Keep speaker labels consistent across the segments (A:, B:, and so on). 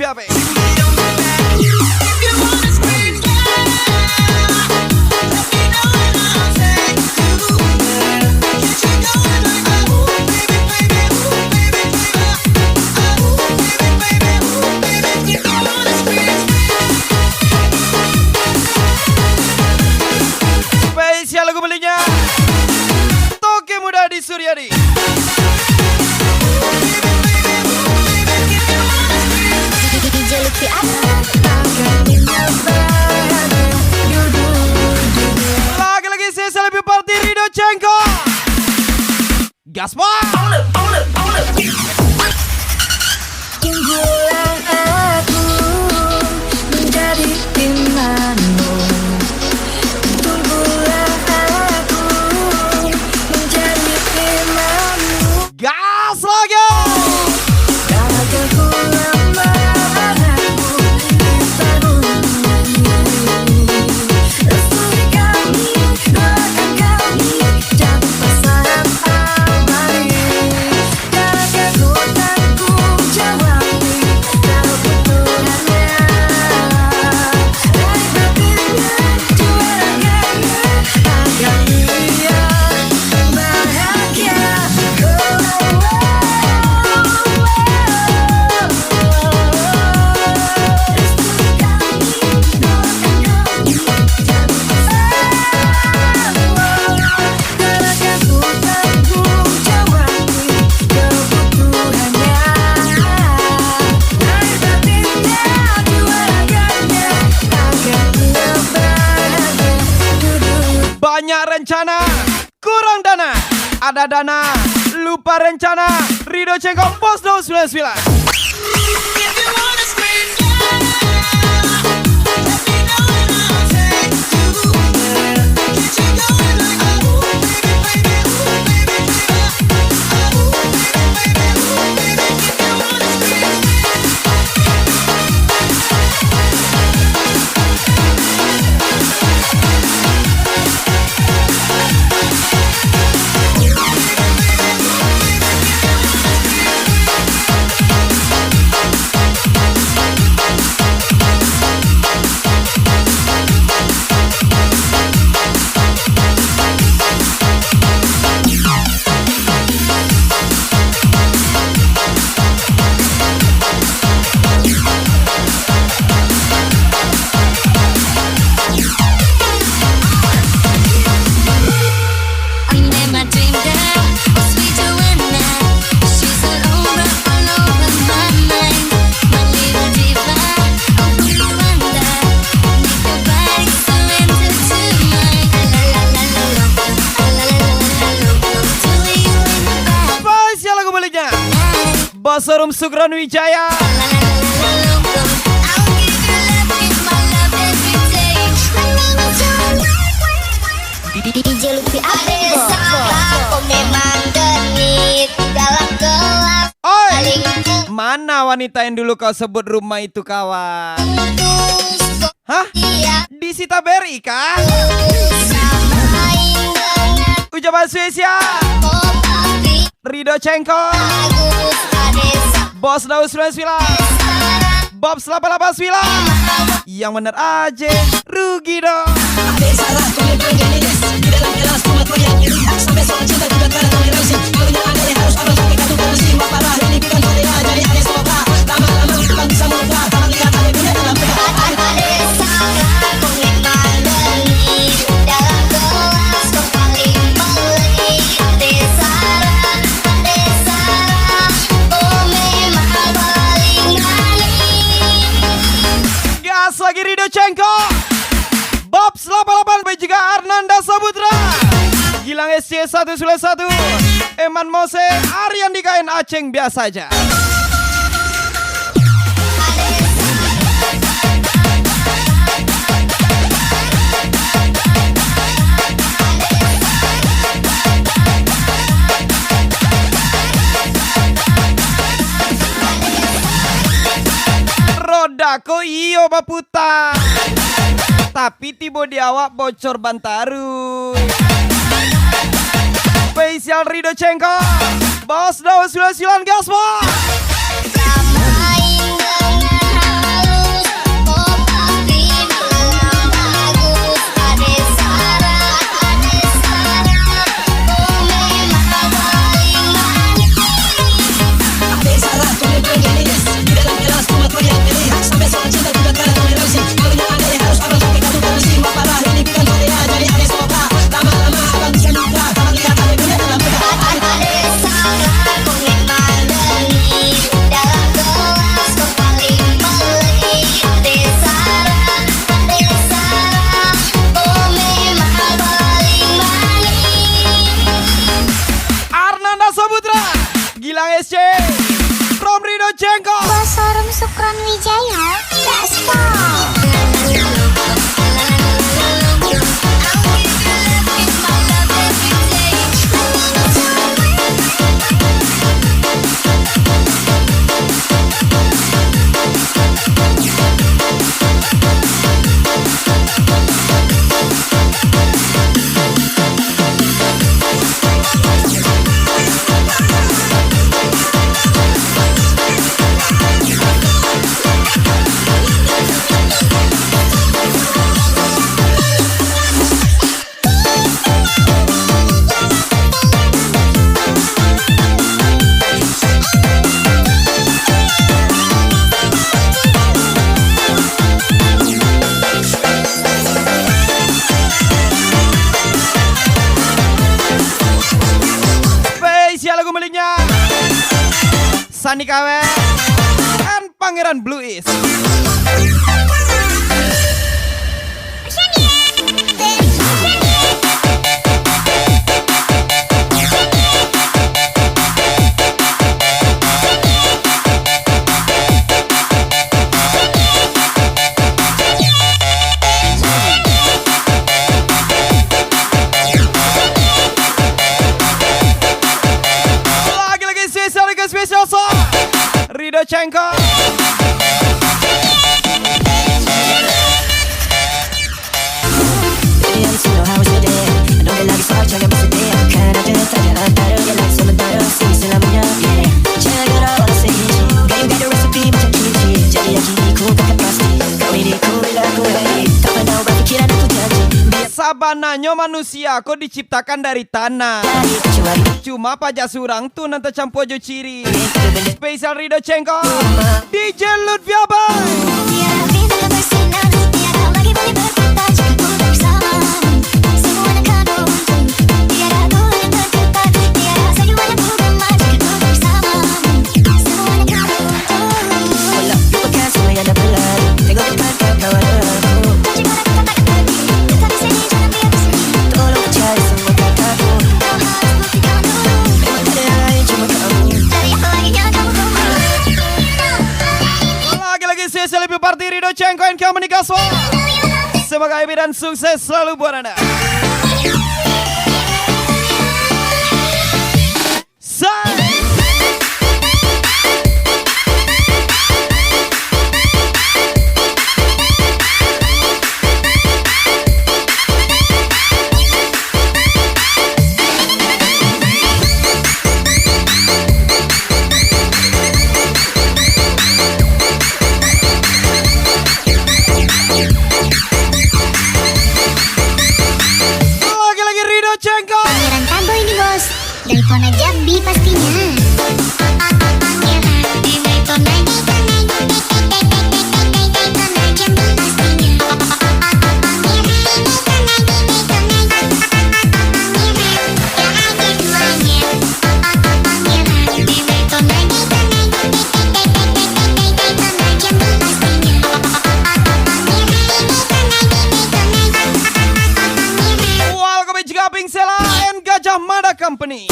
A: VIP. Spesial lagu belinya Toke Muda di Suryadi. Lagi-lagi saya lebih party Rido Cengko. Gaspol.
B: Tunggulah aku menjadi imanmu. Tunggulah aku menjadi imanmu.
A: Gas lagi.
B: Dagaku lambangku kita bumi. Restui kami, doakan kami, jangan pasangan abadi. Dagaku tanggung jawabnya, kebutuhannya. Dari batinnya, juaranya, agar dia bahagia.
A: Banyak rencana, kurang dana. Ada dana, lupa rencana. Rido Cengko, Bos 299. Bosorum Sugron Wijaya.
B: DJ Lutfi ada salah, memang genit dalam gelap.
A: Oi, mana wanita yang dulu kau sebut rumah itu kawan? Hah? Di Sitaberi kah? Ucapan spesial Rido Cengko, Bos Daus 99, Bob 889. Yang bener aja, rugi dong.
C: Ada salah kau yang genius di dalam kelas cuma kau yang iri. Sampai soal cinta juga karena kau racing. Kau yang ada yang harus abang sampai kau harus lima parah. Ini bukan korea jadi ada sopa. Lama-lama bukan bisa melupa. Tangan lihat ada dunia dalam peta.
B: Ada salah, kau memang genit dalam kelas, kau paling pelit. Ada salah, kau memang paling manis.
A: Gas lagi Rido Cengko, Bob 88 juga Arnanda Saputra, Gilang SC 191, Eman Mose, Aryan Dikain Aceng biasa aja. Rodako iyo baputa, tapi tiba di awak bocor bantaru. Spesial Rido Cengko, Bos Daus 99 Gaspol. SC from Ridho Cengko.
B: Basarum Sukron Wijaya. Let's go.
A: Spesial lagu miliknya Sani Kawe and Pangeran Blue East. Lagi-lagi spesial song Ridho Cengko. Sabananya manusia kok diciptakan dari tanah. Cuma pajak surang tuh nanti campur jo ciri. Spesial Ridho Cengko DJ Lutfi Abang.
B: Tiada bintang bersinar, tiada lagi boleh berkata jika ku bersama. Semuanya kado untung, tiada Tuhan yang terdekat, tiada semuanya ku gemar jika ku bersama. Semuanya kado untung. Jika ada kata-kata pergi, tetap di sini jangan biar kesini. Kau harus buktikan dulu. Dari apa lagi yang kamu kembali?
A: Lagi-lagi sesi lebih party Ridho Cengko and Company Gaswa. Semoga happy dan sukses selalu buat Anda. Say. Lagi-lagi Ridho Cengko.
B: Pangeran Tago ini bos, Daytona Jambi pastinya. Di Daytona Jambi pastinya. Di Daytona Jambi pastinya.
A: Welcome juga Pink Sela and Gajah Mada Company.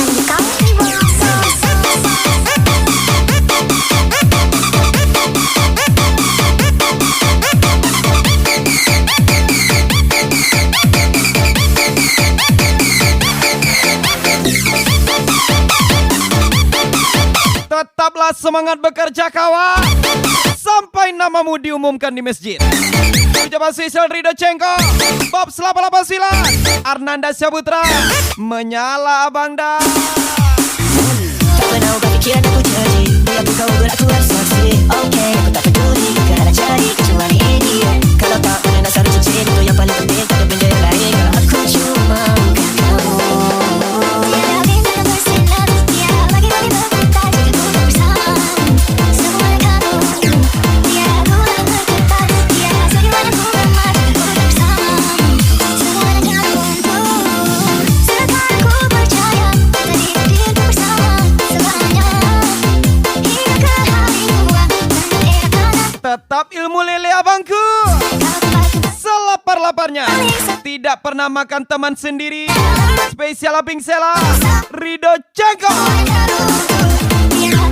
A: Tetaplah semangat bekerja kawan, sampai namamu diumumkan di masjid. Ucapan spesial Ridho Cengko, Bob 889, Arnanda Saputra, menyala Abang Dah.
C: Tak pernah berpikiran aku jadi biar kau berakuan saksi. Oke, aku tak peduli karena jadi kecuali dia. Kalau tak pernah saru cincin itu yang paling penting. Tak ada benda lain kalau aku cuma bukan kamu.
B: Tiada bintang bersinar, tiada lagi boleh berkata jika ku bersama. Semuanya kado untung, tiada Tuhan yang terdekat, tiada semuanya ku gemar jika ku bersama. Semuanya kado untung, sekarang ku percaya tadi hadir bersama semuanya. Hingga ke hari tua dan era kanan.
A: Tetap ilmu lele abangku, selapar-laparnya, tidak pernah makan teman sendiri. Spesial Pink Sela, Ridho Cengko.
B: Kado untung, tiada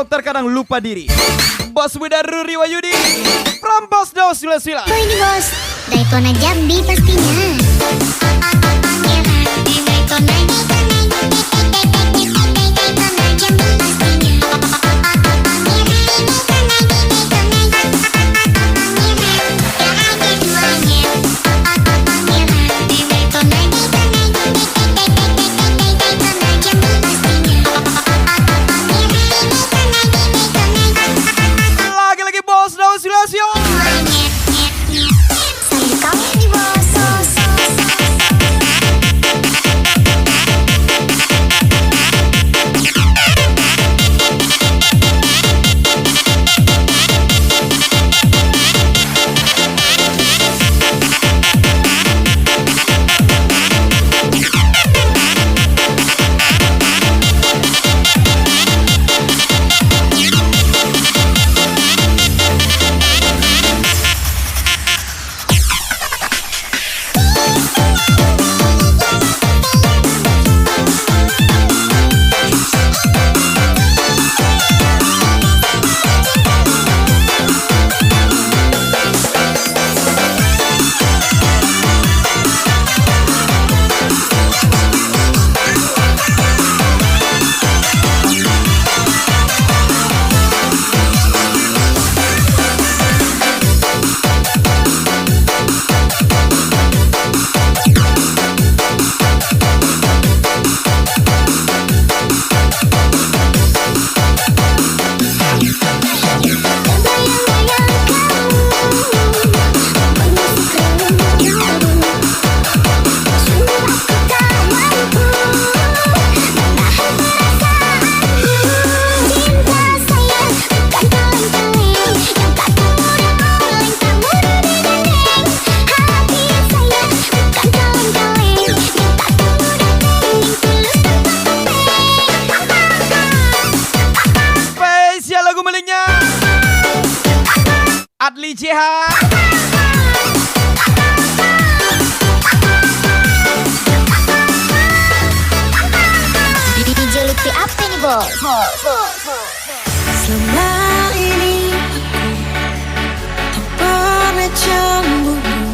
A: atau terkadang lupa diri. Bos muda Ruri Wahyudi from Bos Daus Sila-Sila.
B: Oh ini bos, Daytona Jambi pastinya. Daytona Jambi pastinya.
A: Lagi-lagi Bos Daus Sila-Sila.
B: Sayang kau ini bos,
A: Adli JH.
B: DJ Lutfi apa nih bos?
D: Selama ini aku tak pernah cemburu,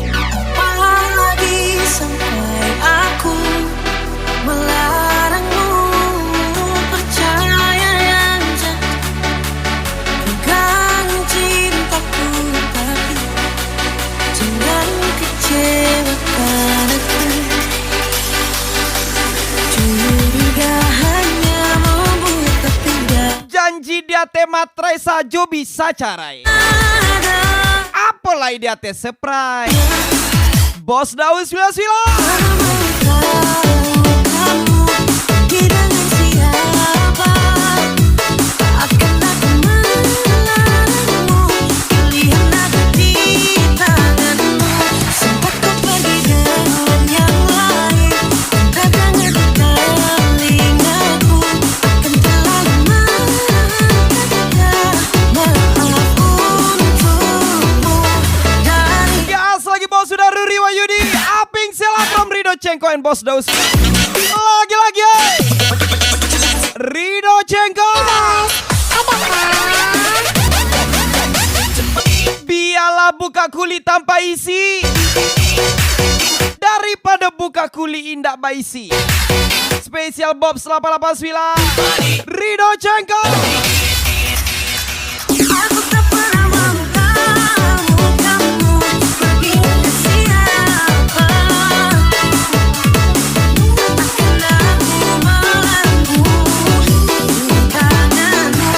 D: apalagi sampai aku melarangmu. Percaya yang jatuh, pegang cintaku, tapi jangan kecewakan aku. Curiga hanya membuat tidak
A: Janji dia teh matrai sajo bisa carai.
D: ada.
A: Apalagi dia teh surprise. Bos Daus Sila-Sila.
D: Kamu pergi dengan siapa? Akan aku melarangmu. Pilihan ada di tanganmu. Sempat kau pergi dengan yang lain. Kadang ada telingaku akan terlalu mengatakan maaf untukmu. Dari
A: Gas lagi bos sudah Ruri Wahyudi. Aping Sela from Rido Cengko and Bos Daus. Lagi-lagi. Rido Cengko. Biarlah buka kulit tanpa isi daripada buka kulit indak baisi. Spesial Bob 889 Rido Cengko.
D: aku tak pernah mau kamu pergi dengan siapa. Akan aku melarangmu di tanganmu.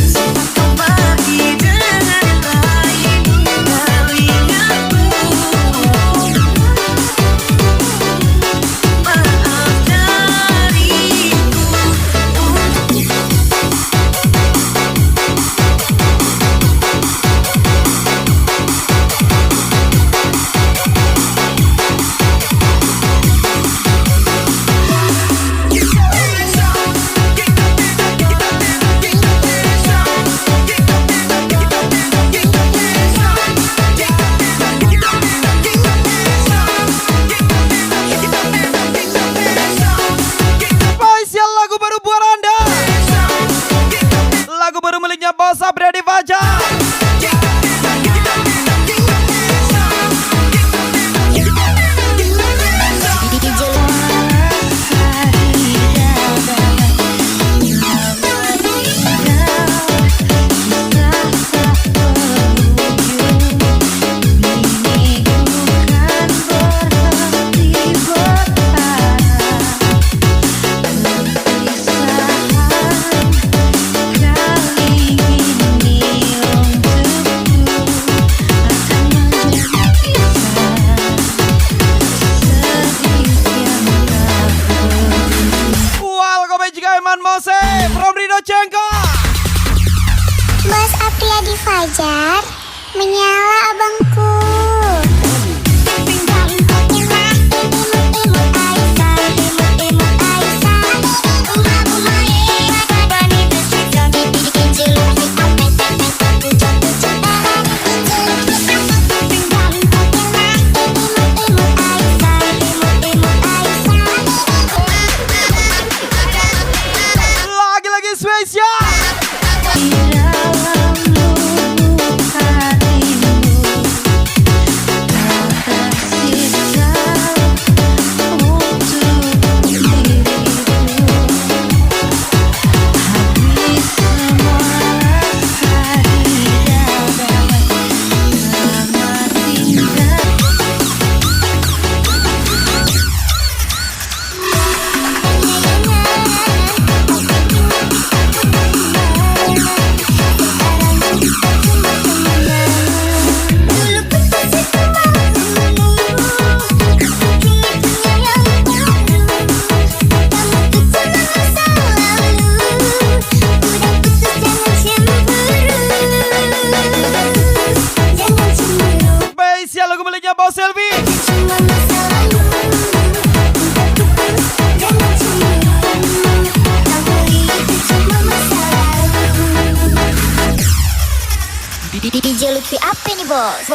D: Sempat kau pergi dengan yang lain. Telingaku maaf dariku.
B: Bos Apriyadi Fajar, menyala abangku.
A: Lagi-lagi spesial.
D: Di dalam lubuk hatimu tak tersisa untuk diriku. Habis semua rasa di dada selamat tinggal.
A: Spesial lagu miliknya Bos Selvi.
B: DJ Lutfi apa nih bos?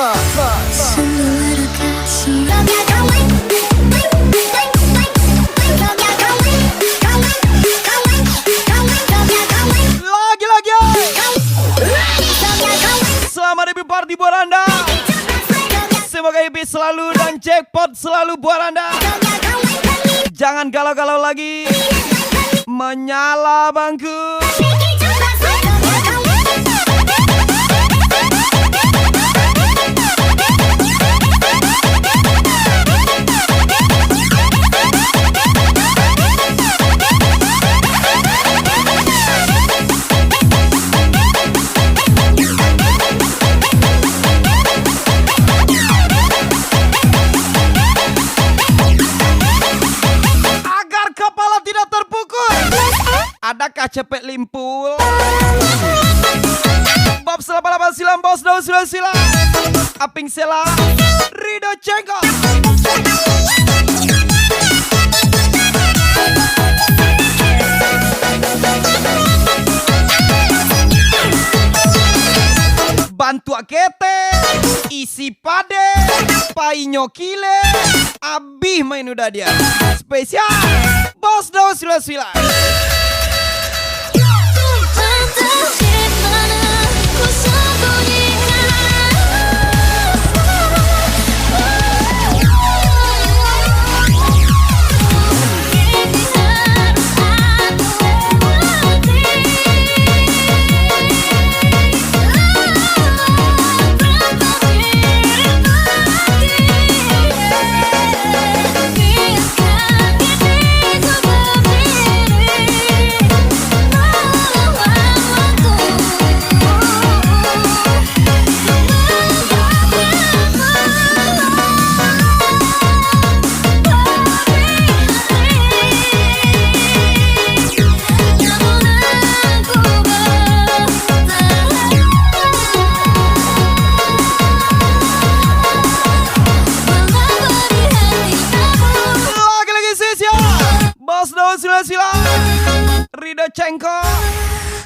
B: Semua kasih.
A: Lagi-lagi. Selamat happy party buat Anda. Semoga happy selalu dan jackpot selalu buat Anda. Jangan galau-galau lagi. Menyala bangku. Agar kepala tidak terpukul. Adakah cepet limpul? Bob 889, Bos Daus sila. Aping Sela, Rido Cengko. Bantu akete, isi pade, pai nyokile, abih main udah dia. Spesial, Bos Daus sila. Sila, Rido Cengko,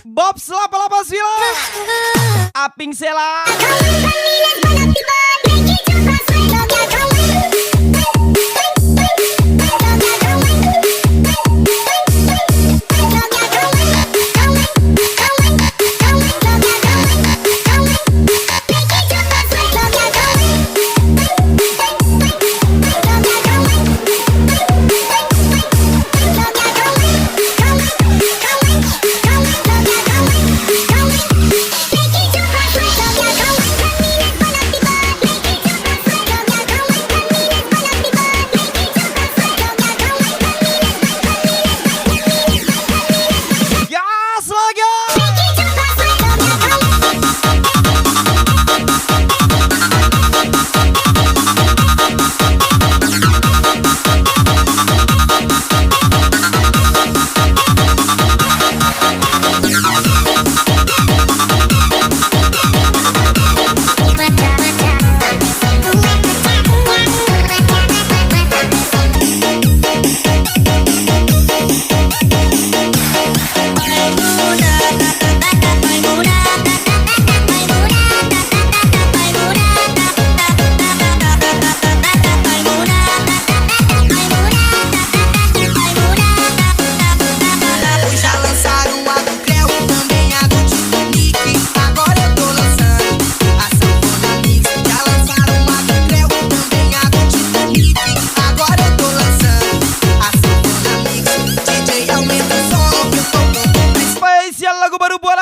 A: Bob 889, Aping Sela.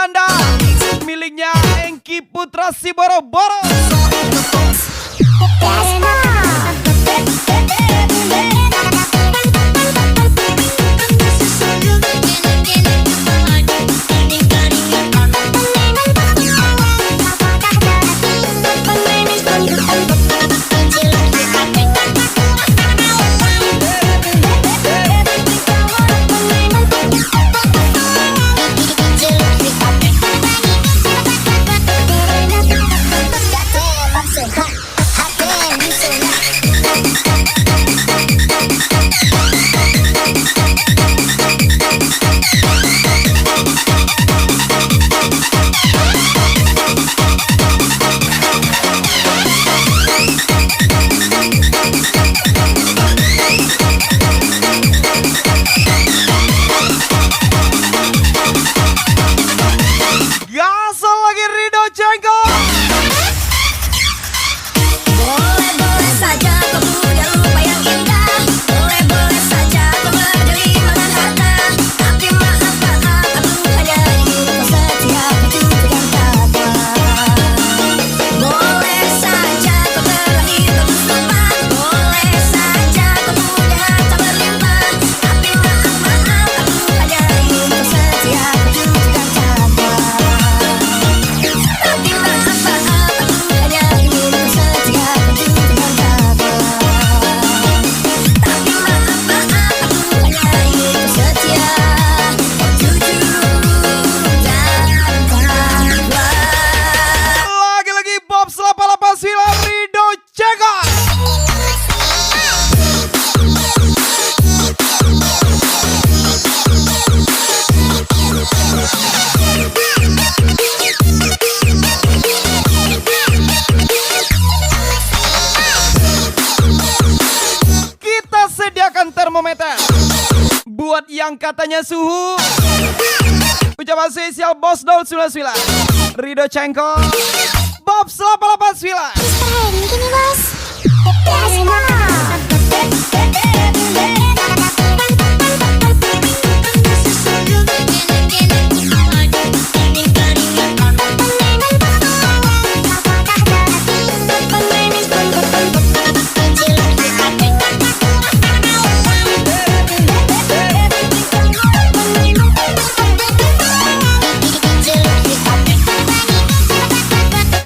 A: Arnanda, miliknya Engki Putra si Boro-Boro. Gasol lagi Rido Cengko.
B: Boleh-boleh saja kau punya rupa yang indah, boleh-boleh saja kau bergelimangan harta, tapi maaf aku hanya ingin kau setia berjuang takwa. Boleh saja kau terlahir bagus rupa, boleh saja kau punya harta berlimpah, tapi maaf aku hanya ingin kau setia berjuang takwa. Tapi maaf aku hanya ingin kau setia berjuang takwa. Tapi maaf aku hanya ingin kau setia berjuang takwa.
A: Lagi-lagi Bob 889 Rido Cengko. Kita sediakan termometer buat yang katanya suhu. Ucapan spesial Bos Daud 99 Rido Cengko, Bob 889.
B: Keren gini bos.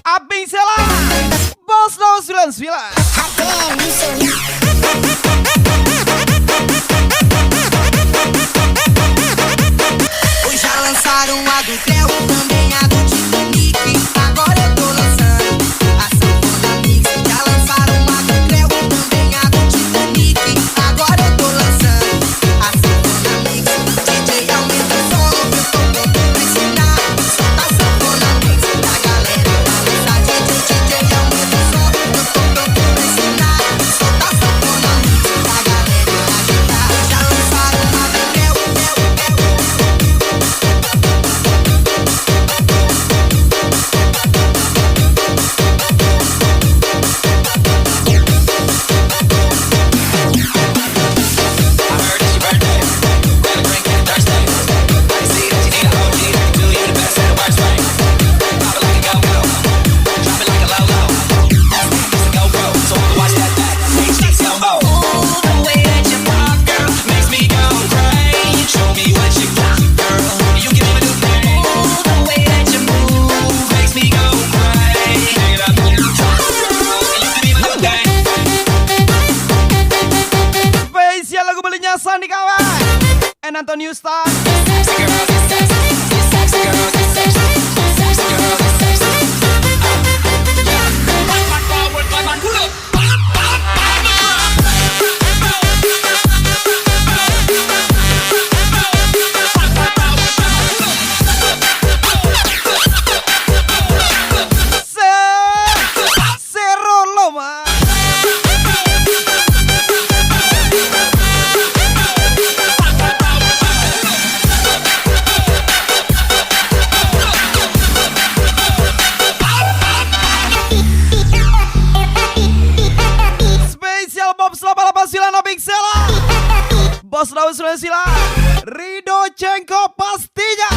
A: Abing Sela, Bos Daud 99.
C: Hoje já lançaram a do Creu, também a do Titanic. Agora eu tô lançando a sanfona mix. Já lançaram a do Creu, também a do Titanic. Agora eu tô lançando a sanfona mix. DJ aumenta o som, eu tô pronto pra ensinar. Solta a sanfona mix pra galera balançar. DJ aumenta o som, eu tô pronto pra ensinar. Solta a sanfona mix pra galera agitar. Já lançaram a do Creu,
A: Spesial lagu belinya Sandi kawan and Antonio Star. Zero Loma. Bos Daud 99 Rido Cengko pastinya.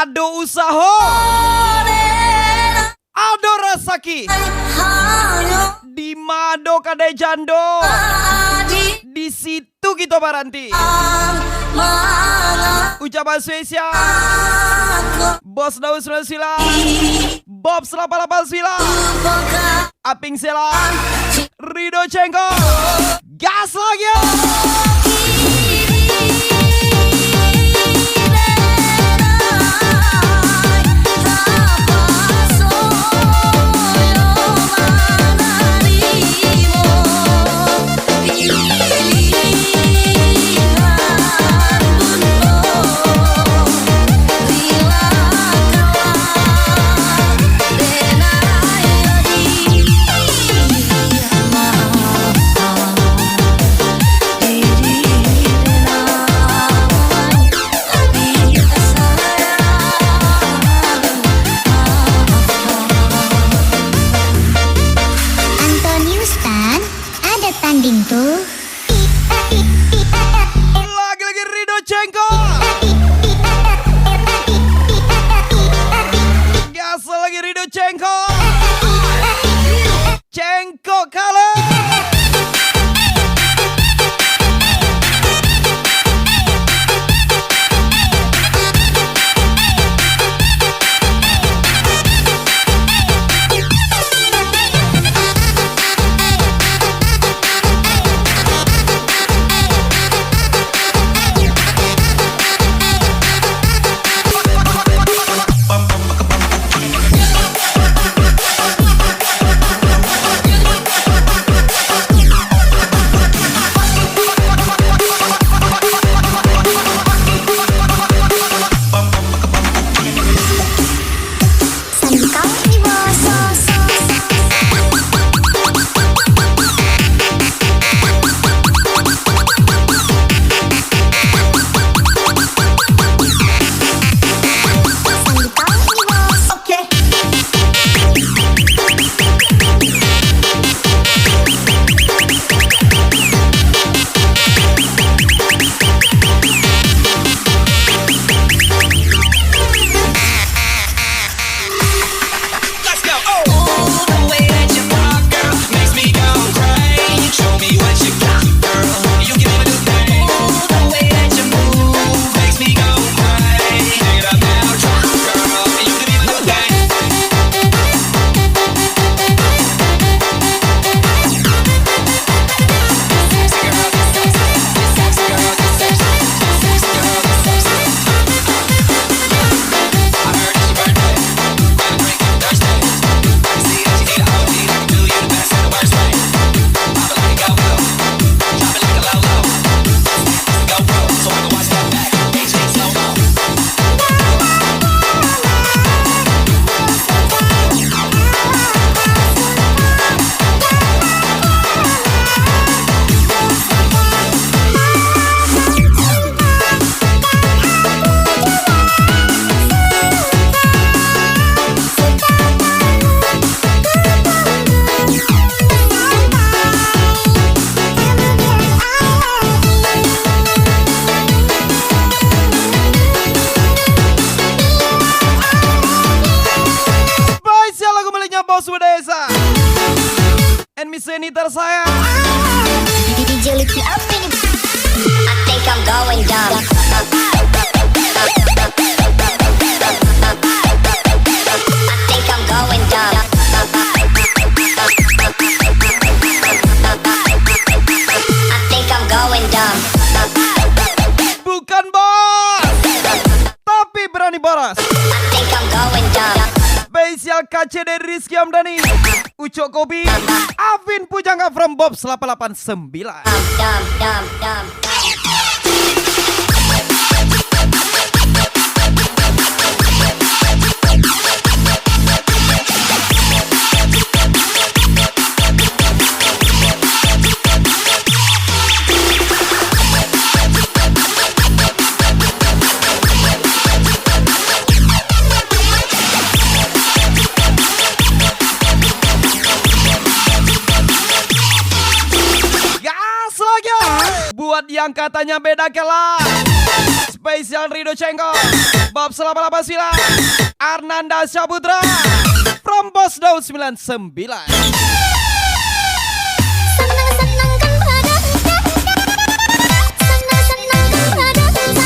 A: Ado Usaho, Ado Rasaki, di Mado Kadai Jando. Di situ kita baranti. Ucapan spesial Bos Daus Sila, Bob 889, Aping Sela, Rido Cengko. Gas lagi ya.
B: Antonius Tan, ada tanding tuh.
A: Lagi-lagi Rido Cengko. Gas lagi Rido Cengko. Cengko kalah. Bos Desa and Miss Seniter saya.
B: DJ Lipi up in it. I think I'm going down. I think I'm going down. I think I'm going down.
A: Bukan bos, tapi berani boros.
B: I think I'm going down.
A: Spesial KC dari Rizky Amdani, Ucok Kobi, Avin Pujangga from Bob 889.
B: Dum.
A: Gas lagi. Buat yang katanya beda kelas, Spesial Rido Cengko, Bob 889, Arnanda Saputra, from Bos Daud 99.